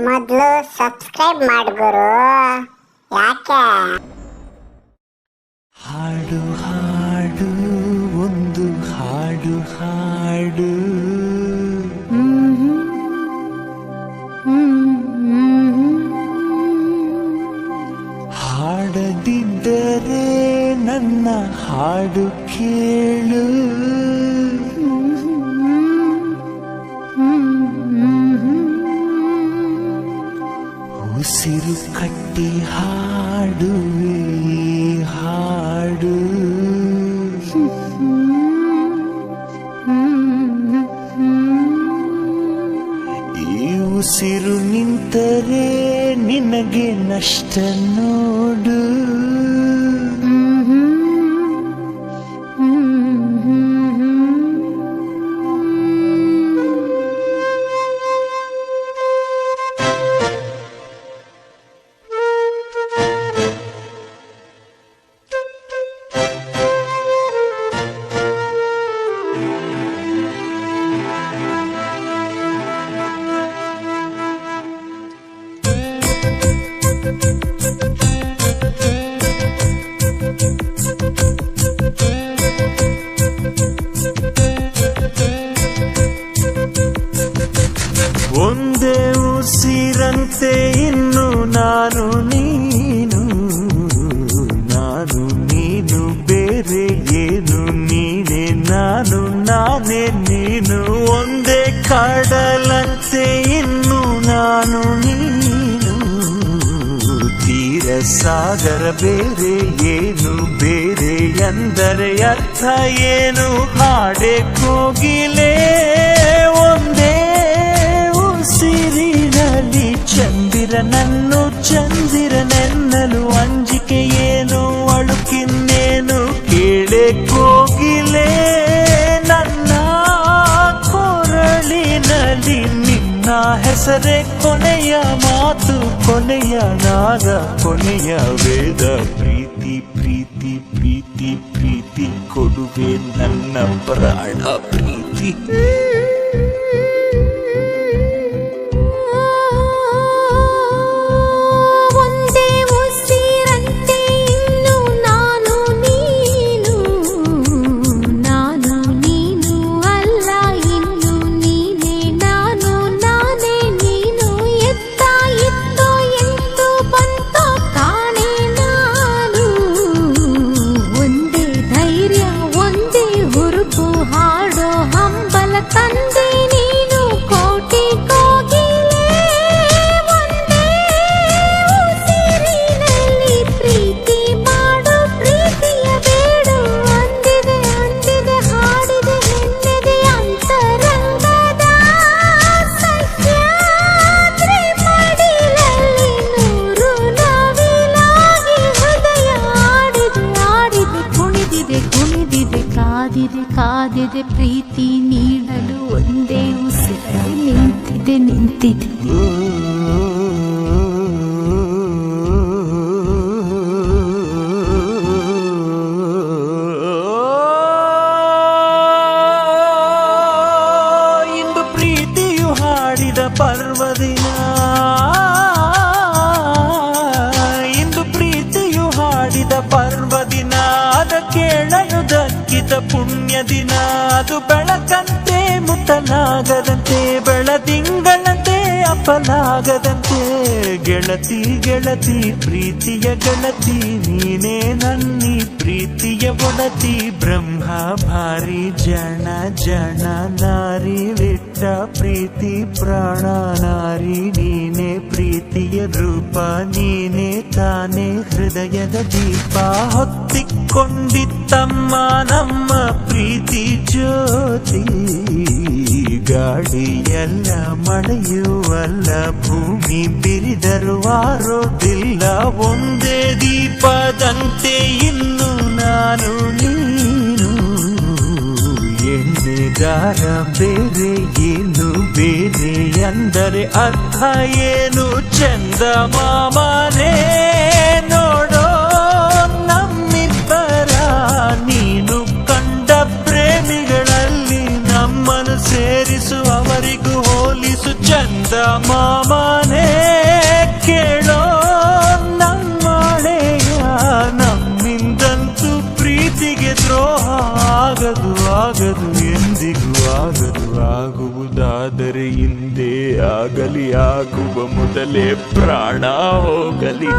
ಮೊದಲು ಸಬ್ಸ್ಕ್ರೈಬ್ ಮಾಡ್ಗುರು. ಯಾಕೆ? ಹಾಡು ಹಾಡು ಒಂದು ಹಾಡು ಹಾಡು, ಹಾಡದಿದ್ದರೆ ನನ್ನ ಹಾಡು ಕೇಳು. ಉಸಿರು ಕಟ್ಟಿ ಹಾಡುವೆ ಹಾಡು, ಈ ಉಸಿರು ನಿಂತರೆ ನಿನಗೆ ನಷ್ಟ ನೋಡು. ಒಂದೇ ಉಸಿರಂತೆ ಇನ್ನು ನಾನು ನೀನು, ನಾನು ನೀನು ಬೇರೆ ಏನು, ನೀನೆ ನಾನು ನಾನೇ ನೀನು. ಒಂದೇ ಕಡಲಂತೆ ಇನ್ನು ನಾನು ನೀನು, ತೀರ ಸಾಗರ ಬೇರೆ ಏನು, ಬೇರೆ ಎಂದರೆ ಅರ್ಥ ಏನು. ಹಾಡೆ ಕೋಗಿಲೆ ಒಂದೇ ಉಸಿರಿನಲ್ಲಿ, ಚಂದಿರನನ್ನು ಚಂದಿರನೆನ್ನಲು ಅಂಜಿಕೆ ಏನು, ಅಳುಕಿನ್ನೇನು. ಕೇಳೆ ಕೋಗಿಲೆ ನನ್ನ ಕೊರಳಿನಲ್ಲಿ, ನಿನ್ನ ಹೆಸರೇ ಕೊನೆಯ ಮಾತು, ಕೊನೆಯ ನಾದ, ಕೊನೆಯ ವೇದ. ಪ್ರೀತಿ ಪ್ರೀತಿ ಪ್ರೀತಿ ಪ್ರೀತಿ ಕೊಡುವೆ ನನ್ನ ಪ್ರಾಣ ಪ್ರೀತಿ. ಕಾದಿದೆ ಪ್ರೀತಿ ನೀಡಲು ಒಂದೇ ಉಸಿರು ನಿಂತಿದೆ ನಿಂತಿದೆ. ಇಂದು ಪ್ರೀತಿಯು ಹಾಡಿದ ಪರ್ವದಿನ, ಇಂದು ಪ್ರೀತಿಯು ಹಾಡಿದ ಪರ್ವದಿನ. ಅದ ಕೇಳಲು ದಕ್ಕಿದ ಪುಣ್ಯ ದಿನ, ಅದು ಬೆಳಕಂತೆ ಮುಟ್ಟಲಾಗದಂತೆ, ಬೆಳದಿಂಗಳಂತೆ ಅಪ್ಪಲಾಗದಂತೆ. ಗೆಳತಿ ಗೆಳತಿ ಪ್ರೀತಿಯ ಗೆಳತಿ, ನೀನೇ ನನ್ನಿ ಪ್ರೀತಿಯ ಒಡತಿ. ಬ್ರಹ್ಮ ಭಾರಿ ಜನ ಜನ ನಾರಿ ಬಿಟ್ಟ ಪ್ರೀತಿ ಪ್ರಾಣ ನಾರಿ. ನೀನೇ ಪ್ರೀತಿಯ ರೂಪ, ನೀನೇ ತಾನೇ ಹೃದಯದ ದೀಪ. ಹೊತ್ತಿಕೊಂಡಿತ್ತಮ್ಮ ನಮ್ಮ ಪ್ರೀತಿ ಜ್ಯೋತಿ. ಗಾಳಿಯಲ್ಲ ಮಳೆಯುವಲ್ಲ, ಭೂಮಿ ಬಿರಿದರು ಆರೋದಿಲ್ಲ. ಒಂದೇ ದೀಪದಂತೆ ಇನ್ನು ನಾನು ನೀನು, ಎಣ್ಣೆಗಾರ ಬೇರೆ ಏನು, ಬೇರೆ ಎಂದರೆ ಅರ್ಥ ಏನು. ಚಂದ ಮಾಮನೇ ನೋಡೋ ನಮ್ಮಿಬ್ಬರ, ನೀನು ಕಂಡ ಪ್ರೇಮಿಗಳಲ್ಲಿ ನಮ್ಮನ್ನು ಸೇರಿಸು, ಅವರಿಗೂ ಹೋಲಿಸು. ಚಂದ ಮಾಮನೇ ಆದರೆ ಹಿಂದೆ ಆಗಲಿ, ಆಗುವ ಮೊದಲೇ ಪ್ರಾಣ ಹೋಗಲಿ.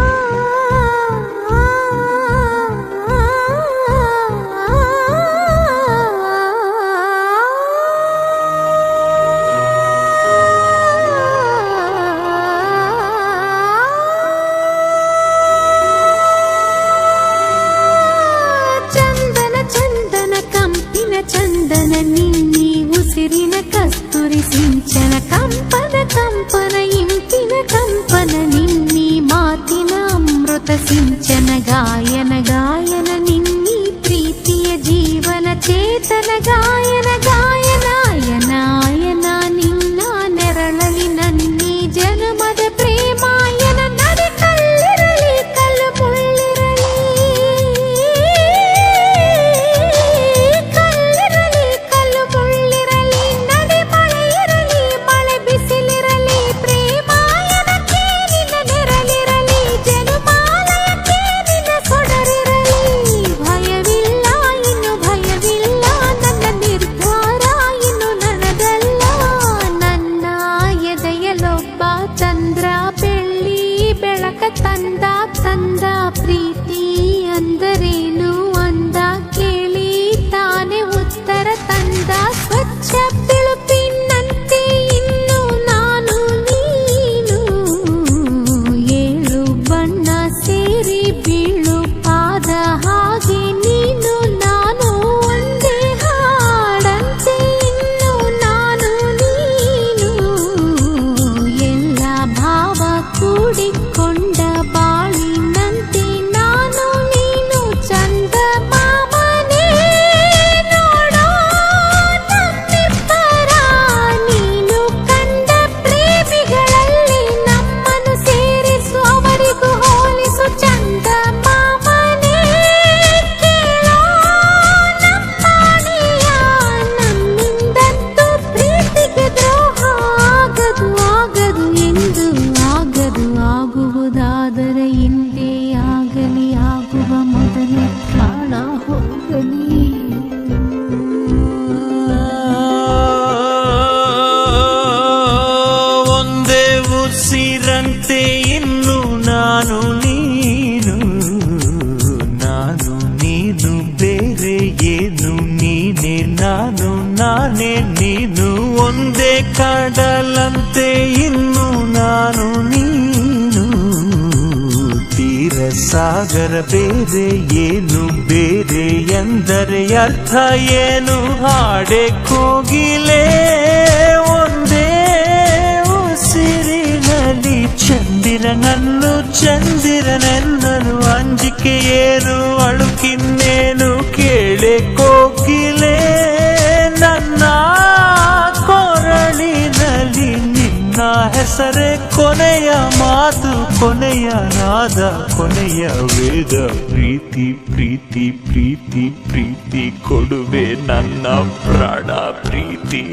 ಚಂದನ ನಿನ್ನಿ ಉಸಿರಿನ ಕಸ್ತೂರಿ ಸಿಂಚನ ಕಂಪನ ಕಂಪನ ಇಂಪಿನ ಕಂಪನ ನಿನ್ನಿ ಮಾತಿನ ಅಮೃತ ಸಿಂಚನ ಗಾಯನ ಗಾಯನ ನಿನ್ನಿ ಪ್ರೀತಿಯ ಜೀವನ ಚೇತನ ಗಾಯನ ಗಾಯನ ಅಯನಾಯನ ನಿನ್ನ ನೆರಳಲಿ ನನ್ನಿ ಜನ್ಮದ ಪ್ರೇಮಾಯನ ನಡೆ ಕಲ್ಲಿರಲಿ ಕಲ್ಲು ಮುಳ್ಳಿರಲಿ ತಂದ ಪ್ರೀತಿ ಅಂದರೇನು ಅಂದ ಕೇಳಿ ತಾನೆ ಉತ್ತರ ತಂದ ಸ್ವಚ್ಛ ಬಿಳುಪಿನಂತೆ ಇನ್ನು ನಾನು ನೀನು ಏಳು ಬಣ್ಣ ಸೇರಿ ಬೀಳು ಪಾದ ಹಾಗೆ ನೀನು ನಾನು ಒಂದೇ ಹಾಡಂತೆ ಇನ್ನು ನಾನು ನೀನು ಎಲ್ಲ ಭಾವ ಕೂಡಿಕೊಂಡ ಬಾಳಿನಂತೆ ನಾನು ನೀನು ಚಂದ ಮಾಮನೇ ನೋಡೋ ನಮ್ಮಿಬ್ಬರ ನೀನು ಕಂಡ ಪ್ರೇಮಿಗಳಲ್ಲಿ ನಮ್ಮನ್ನು ಸೇರಿಸು ಅವರಿಗೂ ಹೋಲಿಸು ಚಂದ ಮಾಮನೇ ಕೇಳೋ ನಮ್ಮನೆಯ ನಮ್ಮಿಂದಂತೂ ಪ್ರೀತಿಗೆ ದ್ರೋಹ ಆಗದು ಆಗದು ಎಂದು ಆಗದು ಆಗುವುದಾದರೆ ಹಿಂದೆ ಆಗಲಿ ಆಗುವ ಮೊದಲೇ ಪ್ರಾಣ ಹೋಗಲಿ. ಒಂದೇ ಉಸಿರಂತೆ ಇನ್ನು ನಾನು ನೀನು, ನಾನು ನೀನು ಬೇರೆ ಏನು, ನೀನೇ ನಾನು ನಾನೇ ನೀನು. ಒಂದೇ ಕಡಲಂತೆ ಇನ್ನು ನಾನು ನೀನು, ತೀರ ಸಾಗರ ಬೇರೆ ಏನು, ಬೇರೆ ಎಂದರೆ ಅರ್ಥ ಏನು, ಹಾಡೆ ಕೋಗಿಲೆ ಒಂದೇ ಉಸಿರಿನಲ್ಲಿ ಚಂದಿರನನ್ನು ಚಂದಿರನೆನ್ನನು ಅಂಜಿಕೆ ಏನು ಅಳುಕಿನ್ನೇನು ಕೇಳೆ ಕೋಗಿಲೆ ನನ್ನ ಕೊರಳಿನಲ್ಲಿ ನಿನ್ನ ಹೆಸರೇ ಕೊನೆಯ ಮಾತು ಕೊನೆಯ ನಾದ ಕೊನೆಯ ವೇದ ಪ್ರೀತಿ ಪ್ರೀತಿ ಪ್ರೀತಿ ಪ್ರೀತಿ ಕೊಡುವೆ ನನ್ನ ಪ್ರಾಣ ಪ್ರೀತಿ.